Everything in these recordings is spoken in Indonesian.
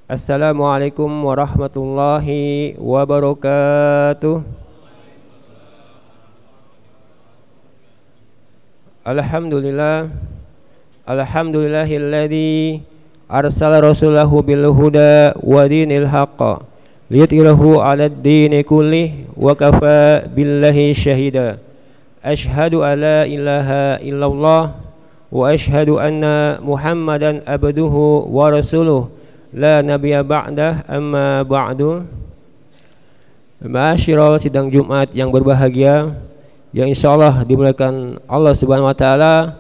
Assalamualaikum warahmatullahi wabarakatuh. Alhamdulillah. Alhamdulillahilladzi arsala rasulahu bil huda wa dinil haqq liyudhhirahu 'alad dini kullih wa kafa billahi syahida. Asyhadu an la ilaha illallah wa asyhadu anna Muhammadan abduhu wa rasuluh la nabiyya ba'dah, amma ba'du. Ma'asyiral sidang Jumat yang berbahagia, yang insyaallah dimuliakan Allah Subhanahu wa taala.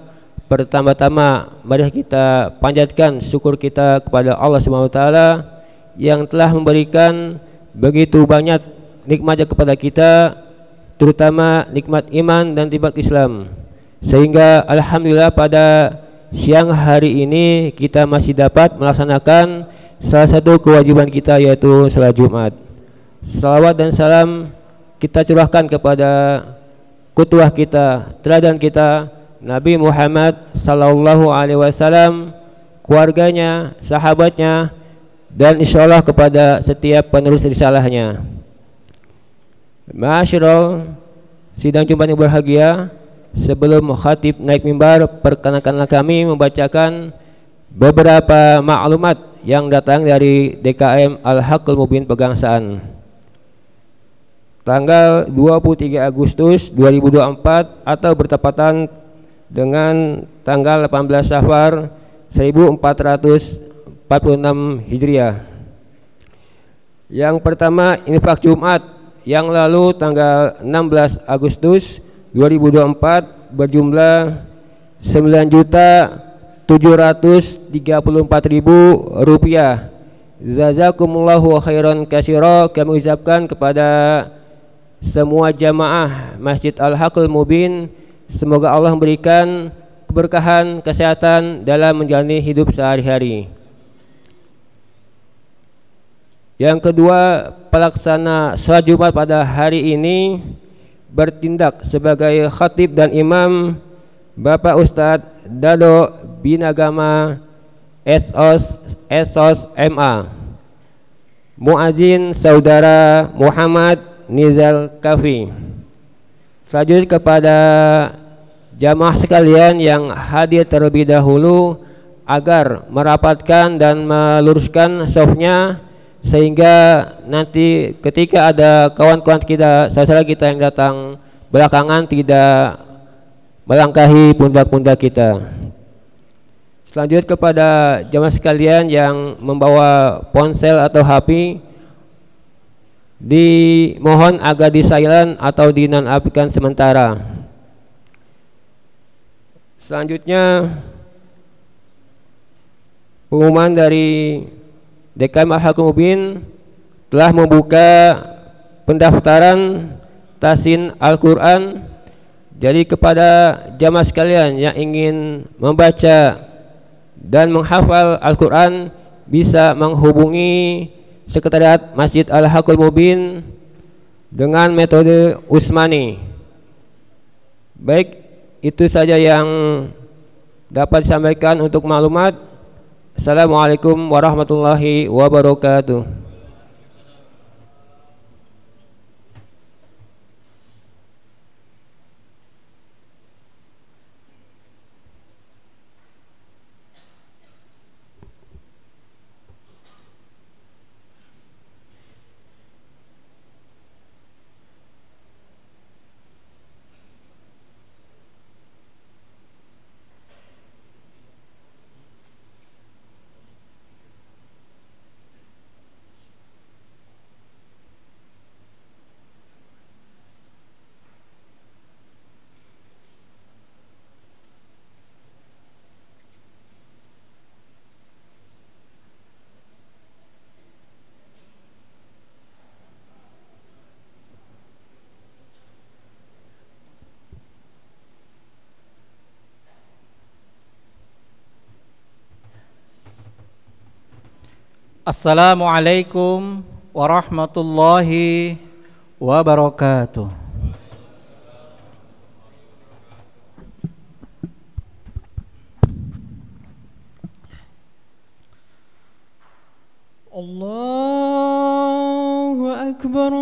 Pertama-tama mari kita panjatkan syukur kita kepada Allah Subhanahu wa taala yang telah memberikan begitu banyak nikmatnya kepada kita, terutama nikmat iman dan nikmat Islam, sehingga alhamdulillah pada siang hari ini kita masih dapat melaksanakan salah satu kewajiban kita, yaitu salat Jumat. Salawat dan salam kita curahkan kepada qudwah kita, teladan kita, Nabi Muhammad sallallahu alaihi wasallam, keluarganya, sahabatnya, dan insyaallah kepada setiap penerus risalahnya. Ma'asyiral sidang Jumat yang berbahagia, sebelum khatib naik mimbar, perkenankanlah kami membacakan beberapa maklumat yang datang dari DKM Al-Haqqul Mubin Pegangsaan. Tanggal 23 Agustus 2024 atau bertepatan dengan tanggal 18 Safar 1446 Hijriah. Yang pertama, infak Jumat yang lalu tanggal 16 Agustus 2024 berjumlah 9.734.000 rupiah. Jazakumullahu khairan katsira. Kami ucapkan kepada semua jamaah Masjid Al-Haqqul Mubin, semoga Allah memberikan keberkahan, kesehatan dalam menjalani hidup sehari-hari. Yang kedua, pelaksana salat Jumat pada hari ini bertindak sebagai khatib dan imam Bapak Ustadz Dado Binagama Esos MA, Muadzin Saudara Muhammad Nizal Kafi. Selanjutnya kepada jamaah sekalian yang hadir terlebih dahulu agar merapatkan dan meluruskan safnya, sehingga nanti ketika ada kawan-kawan kita, saudara kita yang datang belakangan tidak melangkahi pundak-pundak kita. Selanjutnya kepada jamaah sekalian yang membawa ponsel atau HP, dimohon agar di silent atau dinonaktifkan sementara. Selanjutnya pengumuman dari DKM Al-Haqqul Mubin telah membuka pendaftaran tahsin Al-Quran. Jadi kepada jamaah sekalian yang ingin membaca dan menghafal Al-Quran bisa menghubungi Sekretariat Masjid Al-Haqqul Mubin dengan metode Usmani. Baik, itu saja yang dapat disampaikan untuk maklumat. Assalamualaikum warahmatullahi wabarakatuh. Assalamualaikum warahmatullahi wabarakatuh. الله أكبر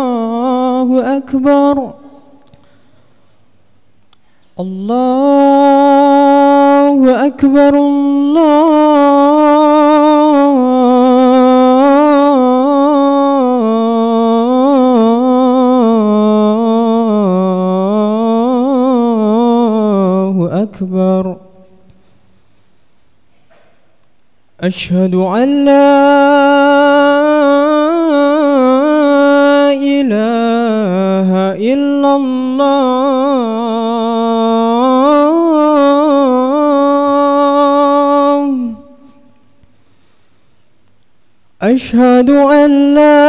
الله أكبر الله أكبر الله أكبر أشهد أن لا إله إلا الله أشهد أن لا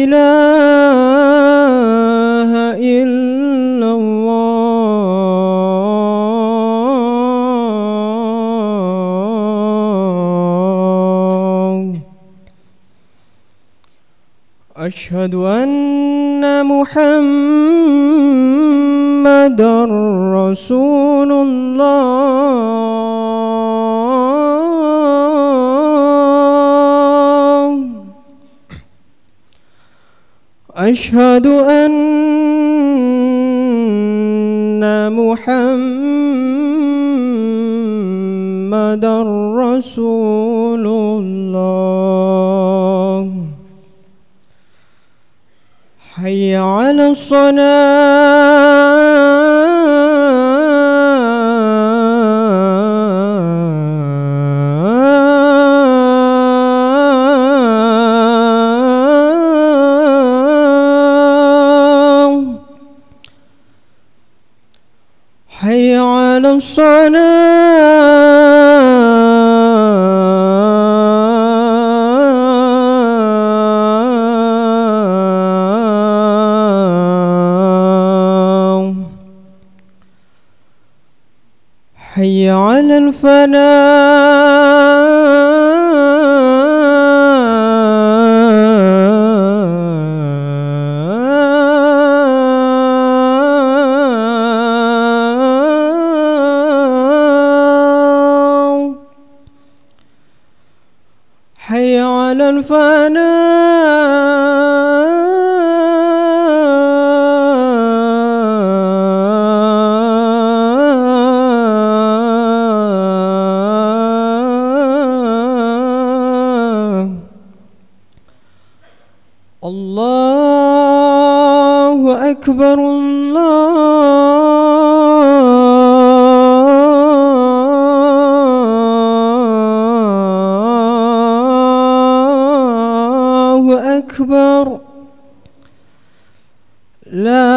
إله إلا الله أشهد أن محمدًا رسول الله أشهد أن محمدًا رسول الله حي على الصلاة حي على الصلاة حي على الفلاح حي على الفلاح الله أكبر الله أكبر لا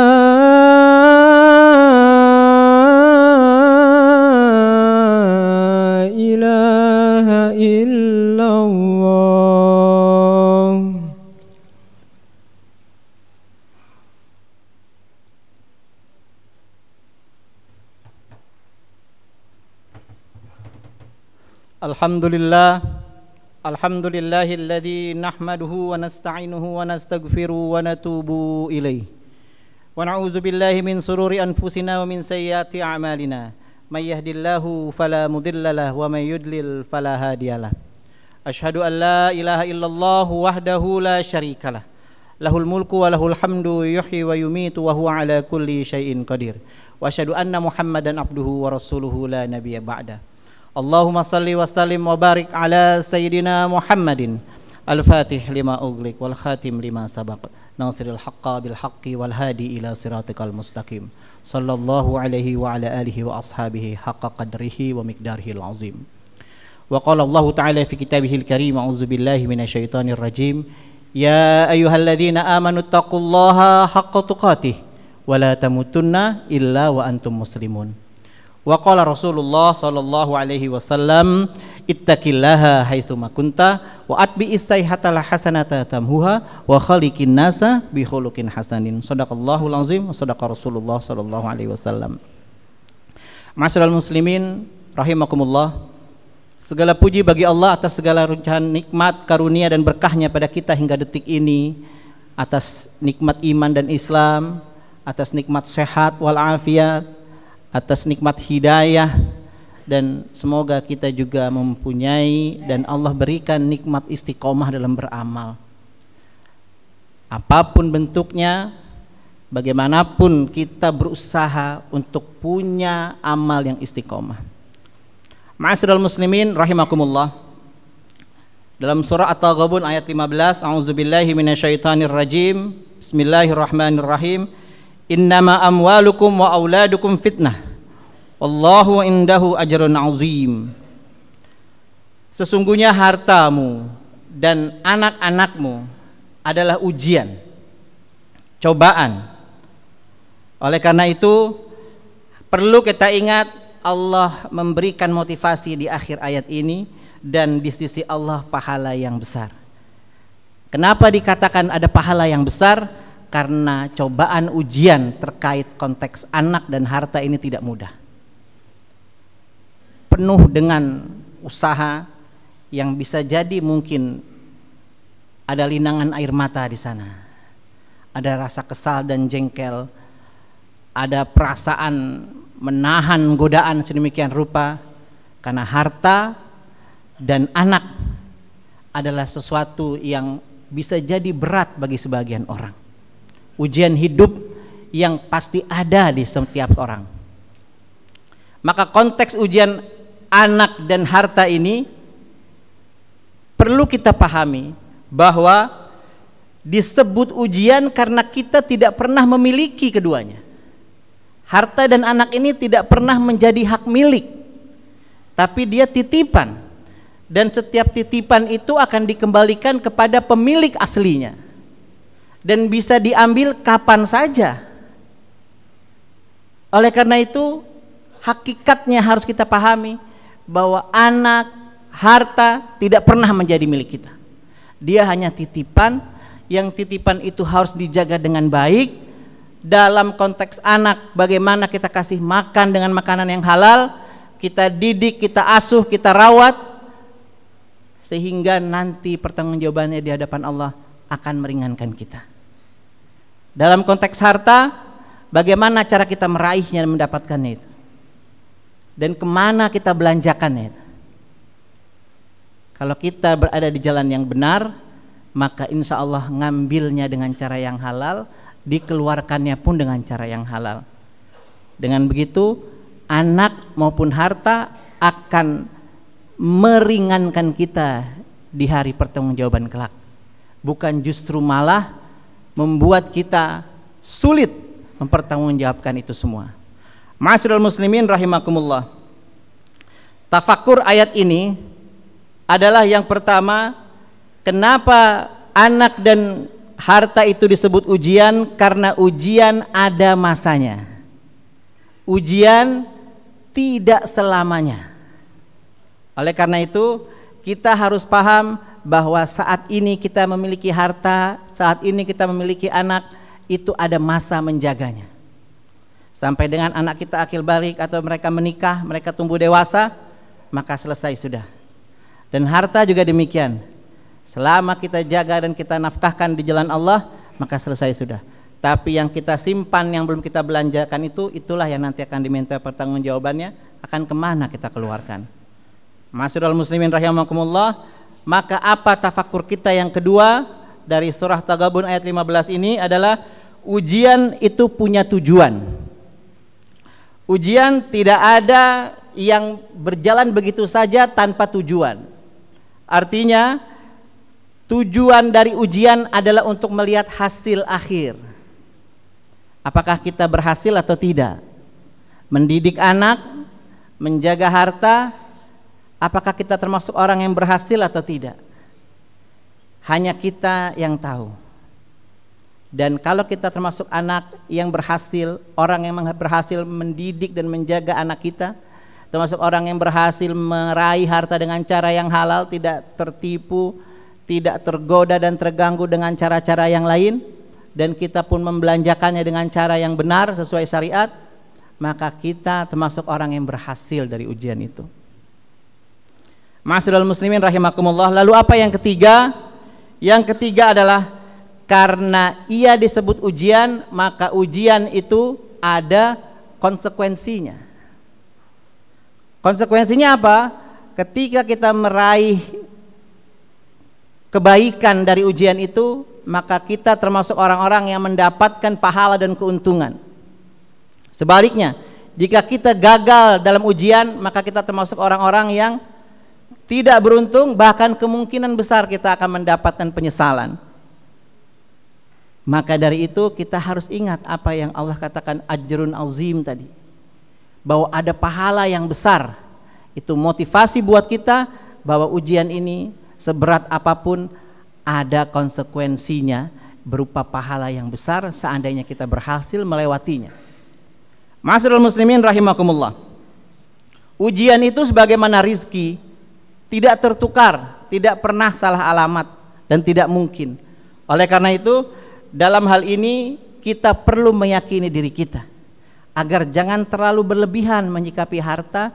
إله إلا الله Alhamdulillahilladzi nahmaduhu wa nasta'inuhu wa nastaghfiruhu wa natubu ilaih wa na'udzu billahi min sururi anfusina wa min sayyiati a'malina may yahdihillahu fala mudhillalah wa may yudlil fala hadiyalah asyhadu an la ilaha illallah wahdahu la syarikalah lahul mulku wa lahul hamdu yuhyi wa yumitu wa huwa ala kulli syai'in qadir wa asyhadu anna muhammadan abduhu wa rasuluhu la nabiyya ba'da Allahumma salli wa sallim wa barik ala sayyidina Muhammadin al-fatih lima ughliq wal khatim lima sabaq nasiril haqqa bil haqqi wal hadi ila siratikal mustaqim sallallahu alaihi wa ala alihi wa ashabihi haqqa qadrihi wa miqdarihil azim wa qala Allah ta'ala fi kitabihil karim a'udzu billahi minasyaitonir rajim ya ayyuhalladzina amanu taqullaha haqqa tuqatih wa la tamutunna illa wa antum muslimun. Wa qala Rasulullah sallallahu alaihi wasallam ittaqillaha haitsuma kunta wa atbi'is sayhatal hasanata tamhuha wa khaliqin nasa bi khuluqin hasanin. Shadaqallahul azim wa shadaqa Rasulullah sallallahu alaihi wasallam. Ma'asyiral muslimin rahimakumullah. Segala puji bagi Allah atas segala runcahan nikmat, karunia dan berkahnya pada kita hingga detik ini. atas nikmat iman dan Islam, atas nikmat sehat walafiat, atas nikmat hidayah, dan semoga kita juga mempunyai dan Allah berikan nikmat istiqomah dalam beramal. Apapun bentuknya, bagaimanapun kita berusaha untuk punya amal yang istiqomah. Ma'asyiral muslimin rahimakumullah. Dalam surah At-Taghabun ayat 15, a'udzubillahi minasyaitonir rajim. Bismillahirrahmanirrahim. Innama amwalukum wa auladukum fitnah. Wallahu indahu ajrun azim. Sesungguhnya hartamu dan anak-anakmu adalah ujian, cobaan. Oleh karena itu perlu kita ingat Allah memberikan motivasi di akhir ayat ini, dan di sisi Allah pahala yang besar. Kenapa dikatakan ada pahala yang besar? Karena cobaan ujian terkait konteks anak dan harta ini tidak mudah. Penuh dengan usaha yang bisa jadi mungkin ada linangan air mata di sana. Ada rasa kesal dan jengkel, ada perasaan menahan godaan sedemikian rupa, karena harta dan anak adalah sesuatu yang bisa jadi berat bagi sebagian orang. Ujian hidup yang pasti ada di setiap orang. Maka konteks ujian anak dan harta ini perlu kita pahami bahwa disebut ujian karena kita tidak pernah memiliki keduanya. Harta dan anak ini tidak pernah menjadi hak milik, tapi dia titipan. Dan setiap titipan itu akan dikembalikan kepada pemilik aslinya, dan bisa diambil kapan saja. Oleh karena itu hakikatnya harus kita pahami bahwa anak, harta tidak pernah menjadi milik kita. Dia hanya titipan, yang titipan itu harus dijaga dengan baik. Dalam konteks anak, bagaimana kita kasih makan dengan makanan yang halal, kita didik, kita asuh, kita rawat, sehingga nanti pertanggungjawabannya di hadapan Allah akan meringankan kita. Dalam konteks harta, bagaimana cara kita meraihnya dan mendapatkannya itu, dan kemana kita belanjakannya itu. Kalau kita berada di jalan yang benar, maka insya Allah ngambilnya dengan cara yang halal, dikeluarkannya pun dengan cara yang halal. Dengan begitu anak maupun harta akan meringankan kita di hari pertanggungjawaban kelak, bukan justru malah membuat kita sulit mempertanggungjawabkan itu semua. Ma'asyiral muslimin rahimakumullah. Tafakkur ayat ini adalah yang pertama, kenapa anak dan harta itu disebut ujian? Karena ujian ada masanya. Ujian tidak selamanya. Oleh karena itu kita harus paham bahwa saat ini kita memiliki harta, saat ini kita memiliki anak, itu ada masa menjaganya. Sampai dengan anak kita akil balik atau mereka menikah, mereka tumbuh dewasa, maka selesai sudah. Dan harta juga demikian. Selama kita jaga dan kita nafkahkan di jalan Allah, maka selesai sudah. Tapi yang kita simpan, yang belum kita belanjakan itu, itulah yang nanti akan diminta pertanggungjawabannya, akan kemana kita keluarkan. Ma'asyiral muslimin rahimakumullah. Maka apa tafakkur kita yang kedua dari surah Taghabun ayat 15 ini adalah ujian itu punya tujuan. Ujian tidak ada yang berjalan begitu saja tanpa tujuan. Artinya tujuan dari ujian adalah untuk melihat hasil akhir. Apakah kita berhasil atau tidak? Mendidik anak, menjaga harta, apakah kita termasuk orang yang berhasil atau tidak? Hanya kita yang tahu. Dan kalau kita termasuk anak yang berhasil, orang yang berhasil mendidik dan menjaga anak kita, termasuk orang yang berhasil meraih harta dengan cara yang halal, tidak tertipu, tidak tergoda dan terganggu dengan cara-cara yang lain, dan kita pun membelanjakannya dengan cara yang benar sesuai syariat, maka kita termasuk orang yang berhasil dari ujian itu. Ma'asyiral muslimin rahimakumullah. Lalu apa yang ketiga? Yang ketiga adalah karena ia disebut ujian, maka ujian itu ada konsekuensinya. Konsekuensinya apa? Ketika kita meraih kebaikan dari ujian itu, maka kita termasuk orang-orang yang mendapatkan pahala dan keuntungan. Sebaliknya, jika kita gagal dalam ujian, maka kita termasuk orang-orang yang tidak beruntung, bahkan kemungkinan besar kita akan mendapatkan penyesalan. Maka dari itu kita harus ingat apa yang Allah katakan ajrun azim tadi, bahwa ada pahala yang besar. Itu motivasi buat kita bahwa ujian ini seberat apapun ada konsekuensinya berupa pahala yang besar seandainya kita berhasil melewatinya. Ma'asyiral muslimin rahimakumullah. Ujian itu sebagaimana rizki, tidak tertukar, tidak pernah salah alamat dan tidak mungkin. Oleh karena itu, dalam hal ini kita perlu meyakini diri kita agar jangan terlalu berlebihan menyikapi harta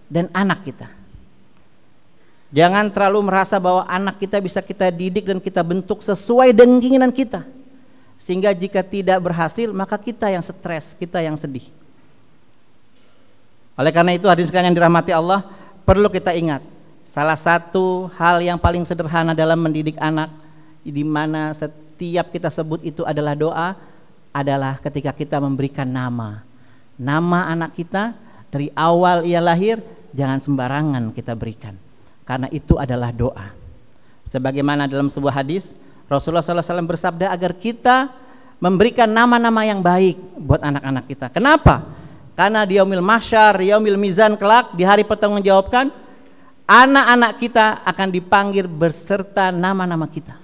dan anak kita. Jangan terlalu merasa bahwa anak kita bisa kita didik dan kita bentuk sesuai dengan keinginan kita, sehingga jika tidak berhasil maka kita yang stres, kita yang sedih. Oleh karena itu hadirin sekalian yang dirahmati Allah, perlu kita ingat salah satu hal yang paling sederhana dalam mendidik anak, di mana setiap kita sebut itu adalah doa, adalah ketika kita memberikan nama anak kita. Dari awal ia lahir, jangan sembarangan kita berikan, karena itu adalah doa. Sebagaimana dalam sebuah hadis Rasulullah SAW bersabda agar kita memberikan nama-nama yang baik buat anak-anak kita. Kenapa? Karena di yaumil mahsyar, di yaumil mizan kelak, di hari pertanggungjawabkan, anak-anak kita akan dipanggil berserta nama-nama kita.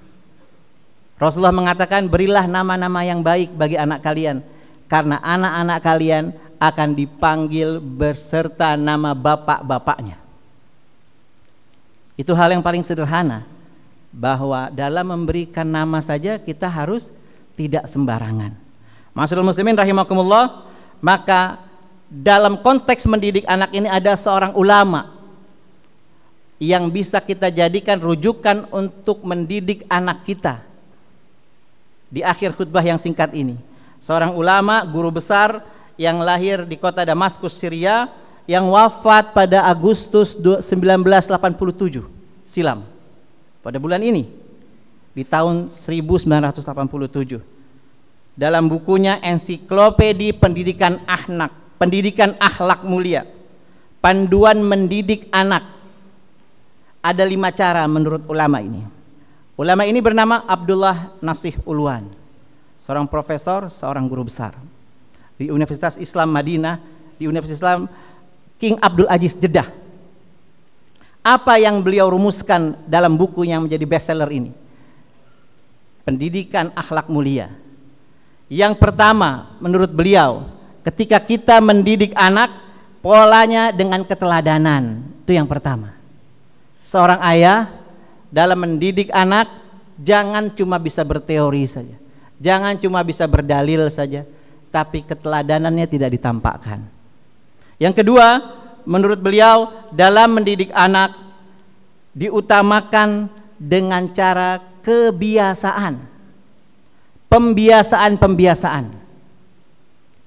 Rasulullah mengatakan, berilah nama-nama yang baik bagi anak kalian, karena anak-anak kalian akan dipanggil berserta nama bapak-bapaknya. Itu hal yang paling sederhana, bahwa dalam memberikan nama saja kita harus tidak sembarangan. Ma'asyiral muslimin rahimakumullah. Maka dalam konteks mendidik anak ini ada seorang ulama yang bisa kita jadikan rujukan untuk mendidik anak kita. Di akhir khutbah yang singkat ini, seorang ulama, guru besar yang lahir di kota Damaskus, Syria, yang wafat pada Agustus 1987 silam, pada bulan ini, di tahun 1987. Dalam bukunya Ensiklopedi Pendidikan Akhlak Mulia, Panduan Mendidik Anak, ada 5 cara menurut ulama ini. Ulama ini bernama Abdullah Nasih Ulwan, seorang profesor, seorang guru besar di Universitas Islam Madinah, di Universitas Islam King Abdul Aziz Jeddah. Apa yang beliau rumuskan dalam buku yang menjadi bestseller ini? Pendidikan akhlak mulia. Yang pertama, menurut beliau, ketika kita mendidik anak, polanya dengan keteladanan. Itu yang pertama. Seorang ayah dalam mendidik anak jangan cuma bisa berteori saja, jangan cuma bisa berdalil saja, tapi keteladanannya tidak ditampakkan. Yang kedua, menurut beliau, dalam mendidik anak diutamakan dengan cara kebiasaan, pembiasaan.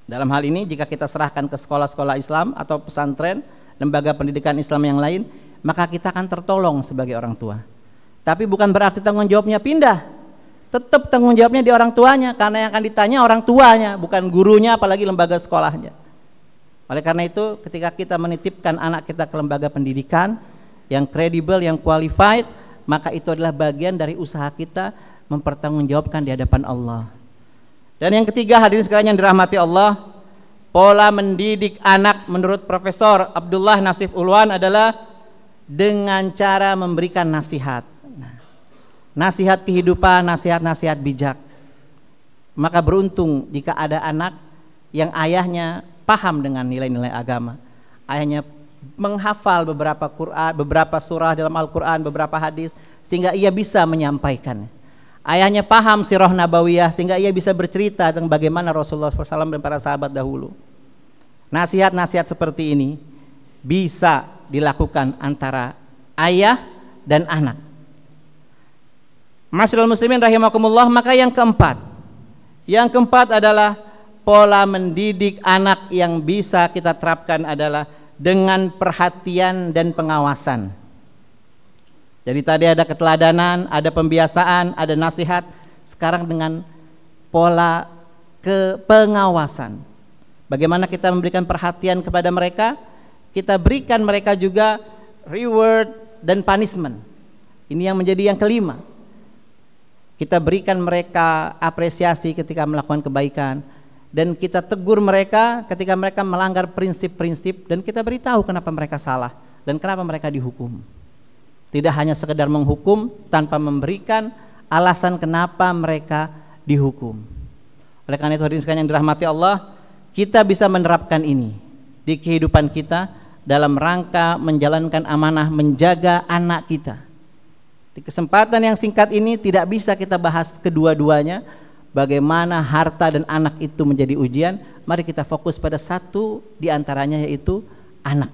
Dalam hal ini jika kita serahkan ke sekolah-sekolah Islam atau pesantren, lembaga pendidikan Islam yang lain, maka kita akan tertolong sebagai orang tua. Tapi bukan berarti tanggung jawabnya pindah. Tetap tanggung jawabnya di orang tuanya, karena yang akan ditanya orang tuanya, bukan gurunya, apalagi lembaga sekolahnya. Oleh karena itu, ketika kita menitipkan anak kita ke lembaga pendidikan yang kredibel, yang qualified, maka itu adalah bagian dari usaha kita mempertanggungjawabkan di hadapan Allah. Dan yang ketiga, hadirin sekalian yang dirahmati Allah, pola mendidik anak menurut Profesor Abdullah Nasih Ulwan adalah dengan cara memberikan nasihat. Nasihat kehidupan, nasihat-nasihat bijak. Maka beruntung jika ada anak yang ayahnya paham dengan nilai-nilai agama, ayahnya menghafal beberapa surah dalam Al-Quran, beberapa hadis, sehingga ia bisa menyampaikan. Ayahnya paham sirah nabawiyah, sehingga ia bisa bercerita tentang bagaimana Rasulullah SAW dan para sahabat dahulu. Nasihat-nasihat seperti ini bisa dilakukan antara ayah dan anak. Masyaallah muslimin rahimakumullah, maka yang keempat adalah pola mendidik anak yang bisa kita terapkan adalah dengan perhatian dan pengawasan. Jadi tadi ada keteladanan, ada pembiasaan, ada nasihat, sekarang dengan pola pengawasan. Bagaimana kita memberikan perhatian kepada mereka, kita berikan mereka juga reward dan punishment. Ini yang menjadi yang kelima. Kita berikan mereka apresiasi ketika melakukan kebaikan, dan kita tegur mereka ketika mereka melanggar prinsip-prinsip, dan kita beritahu kenapa mereka salah dan kenapa mereka dihukum. Tidak hanya sekedar menghukum tanpa memberikan alasan kenapa mereka dihukum. Oleh karena itu hadirin sekalian yang dirahmati Allah, kita bisa menerapkan ini di kehidupan kita dalam rangka menjalankan amanah menjaga anak kita. Di kesempatan yang singkat ini tidak bisa kita bahas kedua-duanya, bagaimana harta dan anak itu menjadi ujian. Mari kita fokus pada satu di antaranya, yaitu anak.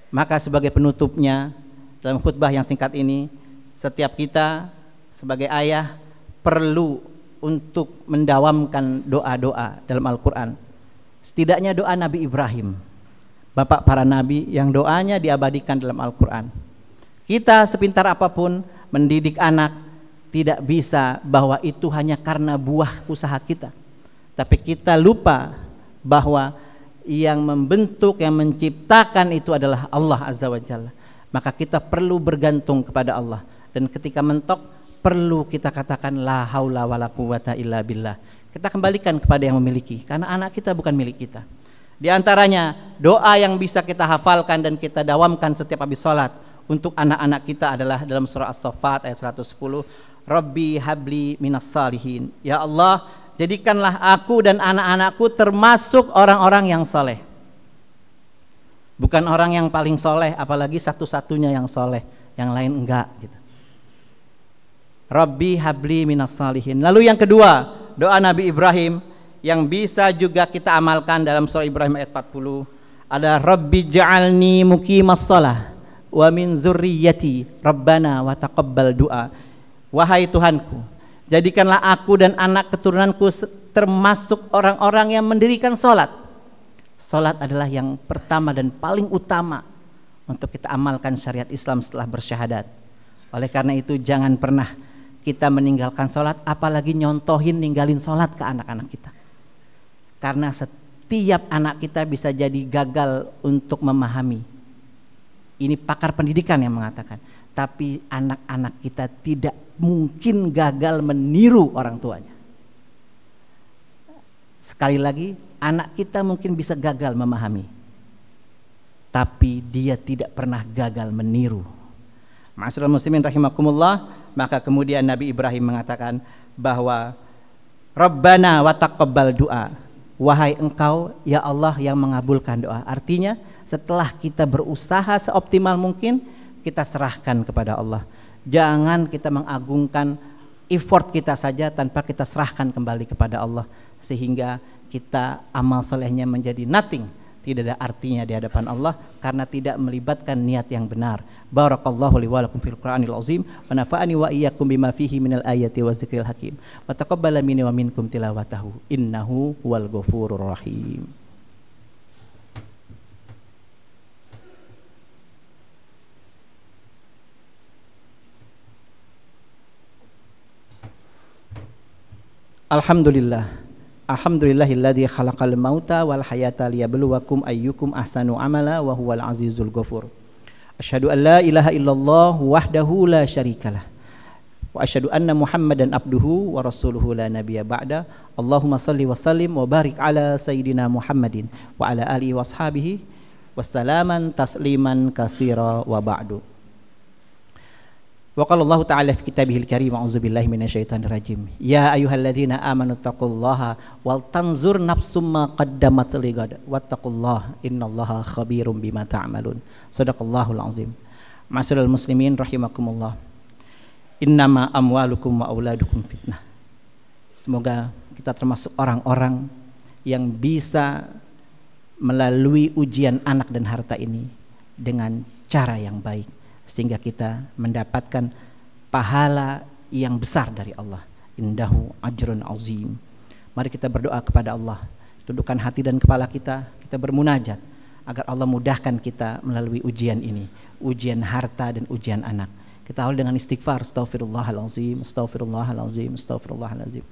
Maka sebagai penutupnya dalam khutbah yang singkat ini, setiap kita sebagai ayah perlu untuk mendawamkan doa-doa dalam Al-Quran. Setidaknya doa Nabi Ibrahim, bapak para nabi, yang doanya diabadikan dalam Al-Quran. Kita sepintar apapun mendidik anak, tidak bisa bahwa itu hanya karena buah usaha kita. Tapi kita lupa bahwa yang membentuk, yang menciptakan itu adalah Allah Azza wa Jalla. Maka kita perlu bergantung kepada Allah. Dan ketika mentok, perlu kita katakan la haula wala quwata illa billah. Kita kembalikan kepada yang memiliki, karena anak kita bukan milik kita. Di antaranya doa yang bisa kita hafalkan dan kita dawamkan setiap habis sholat untuk anak-anak kita adalah dalam surah As-Saffat ayat 110, Rabbi habli minas salihin. Ya Allah, jadikanlah aku dan anak-anakku termasuk orang-orang yang soleh. Bukan orang yang paling soleh, apalagi satu-satunya yang soleh, yang lain enggak gitu. Rabbi habli minas salihin. Lalu yang kedua, doa Nabi Ibrahim yang bisa juga kita amalkan dalam surah Ibrahim ayat 40, ada Rabbi ja'alni muqimas shalah wa min zurriyyati rabbana wa taqabbal du'a. Wahai Tuhanku, jadikanlah aku dan anak keturunanku termasuk orang-orang yang mendirikan sholat. Sholat adalah yang pertama dan paling utama untuk kita amalkan syariat Islam setelah bersyahadat. Oleh karena itu jangan pernah kita meninggalkan sholat, apalagi nyontohin ninggalin sholat ke anak-anak kita. Karena setiap anak kita bisa jadi gagal untuk memahami. Ini pakar pendidikan yang mengatakan. Tapi anak-anak kita tidak mungkin gagal meniru orang tuanya. Sekali lagi, anak kita mungkin bisa gagal memahami, tapi dia tidak pernah gagal meniru. Ma'asyiral muslimin rahimakumullah, maka kemudian Nabi Ibrahim mengatakan bahwa Rabbana wa taqabbal du'a. Wahai engkau ya Allah yang mengabulkan doa. Artinya setelah kita berusaha seoptimal mungkin, kita serahkan kepada Allah. Jangan kita mengagungkan effort kita saja tanpa kita serahkan kembali kepada Allah, sehingga kita amal solehnya menjadi nothing, tidak ada artinya di hadapan Allah karena tidak melibatkan niat yang benar. Barakallahu li wa lakum fil Qur'anil azim wa nafa'ani wa iyyakum bima fihi minal ayati wa zikril hakim wa taqabbala minni wa minkum tilawatahu innahu huwal ghafurur rahim. Alhamdulillah, alhamdulillahilladzi khalaqal mauta wal hayata liyabluwakum ayyukum ahsanu amala wa huwal azizul ghafur. Asyhadu an la ilaha illallah wahdahu la syarikalah wa asyhadu anna Muhammadan abduhu wa rasuluhu la nabiyya ba'da. Allahumma shalli wa sallim wa barik ala sayyidina Muhammadin wa ala alihi washabihi wassalaman tasliman katsira wa ba'du. Wa qala Allah ta'ala fi kitabihil karim, a'udzubillahi minasyaitonir rajim. Ya ayyuhalladzina amanu taqullaha wal tanzur nafsum ma qaddamat ligad wattaqullaha innallaha khabirum bima ta'malun. Shadaqallahul azim. Ma'asyiral muslimin rahimakumullah. Innama amwalukum wa auladukum fitnah. Semoga kita termasuk orang-orang yang bisa melalui ujian anak dan harta ini dengan cara yang baik, sehingga kita mendapatkan pahala yang besar dari Allah. Indahu ajrun azim. Mari kita berdoa kepada Allah, tundukkan hati dan kepala kita, kita bermunajat agar Allah mudahkan kita melalui ujian ini, ujian harta dan ujian anak. Kita awal dengan istighfar, astaghfirullahalazim, astaghfirullahalazim, astaghfirullahalazim.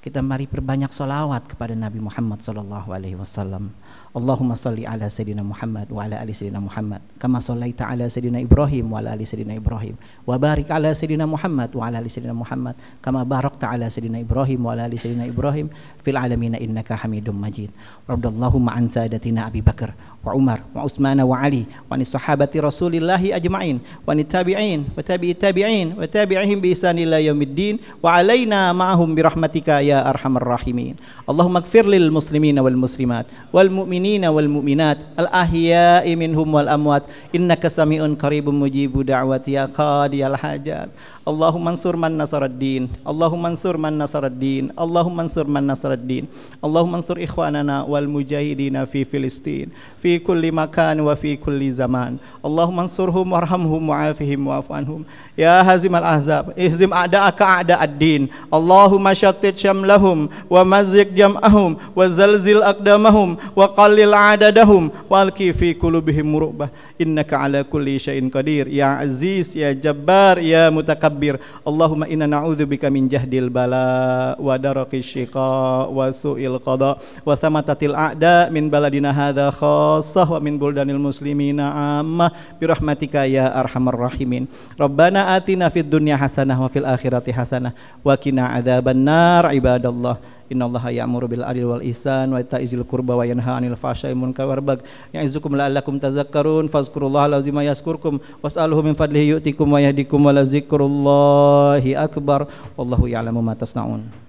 Kita mari perbanyak sholawat kepada Nabi Muhammad sallallahu alaihi wasallam. Allahumma salli ala Sayyidina Muhammad wa ala ali Sayyidina Muhammad kama sallaita ala Sayyidina Ibrahim wa ala ali Sayyidina Ibrahim wa barik ala Sayyidina Muhammad wa ala ali Sayyidina Muhammad kama barakta ala Sayyidina Ibrahim wa ala ali Sayyidina Ibrahim fil alamin innaka Hamidum Majid. Rabballahumma an sadatina Abi Bakar wa Umar wa Utsman wa Ali wa ni sahabati Rasulillah ajma'in wa ni tabi'in wa tabi'i tabi'in wa tabi'ihim bi ihsan ila yaumiddin wa alaina ma'ahum bi rahmatika ya arhamar rahimin. Allahumma ighfir lil muslimina wal muslimat wal mu'minina wal mu'minat al ahya'i minhum wal amwat innaka sami'un qaribun mujibu da'wati ya qadiyal hajat. Allahumma ansur man nasaraddin, Allahumma ansur man nasaraddin, Allahumma ansur man nasaraddin, Allahumma ansur ikhwanana wal mujahidina fi Filistin fi kulli makan wa fi kulli zaman. Allahumma ansurhum warhamhum wa'afihim wa'fu anhum ya hazimal ahzab ihzim a'da'aka a'da'ad-din. Allahumma shattit syamlahum wa mazzik jam'ahum wa zalzil aqdamahum wa qallil adadahum wa alqi fi qulubihim murubbah innaka ala kulli syai'in qadir ya aziz ya jabbar ya mutakabbir. Allahumma inna na'udzubika min jahdil bala wa daraqis syiqa wa su'il qada wa thamatatil a'da min baladina hadza khassah wa min buldanil muslimina ammah bi rahmatika ya arhamar rahimin. Rabbana atina fid dunya hasanah wa fil akhirati hasanah wa qina adzabannar. Ibadallah, innallaha ya'muru bil adli wal ihsan wa ita'i dzil qurba wa yanha 'anil fahsya'i wal munkari wal baghi ya'izukum la'allakum tadhakkarun. Fazkurullahal azim yazkurkum was'aluhu min fadlihi yu'tikum wa yahdikum wa la dzikrullahi akbar wallahu ya'lamu ma tasna'un.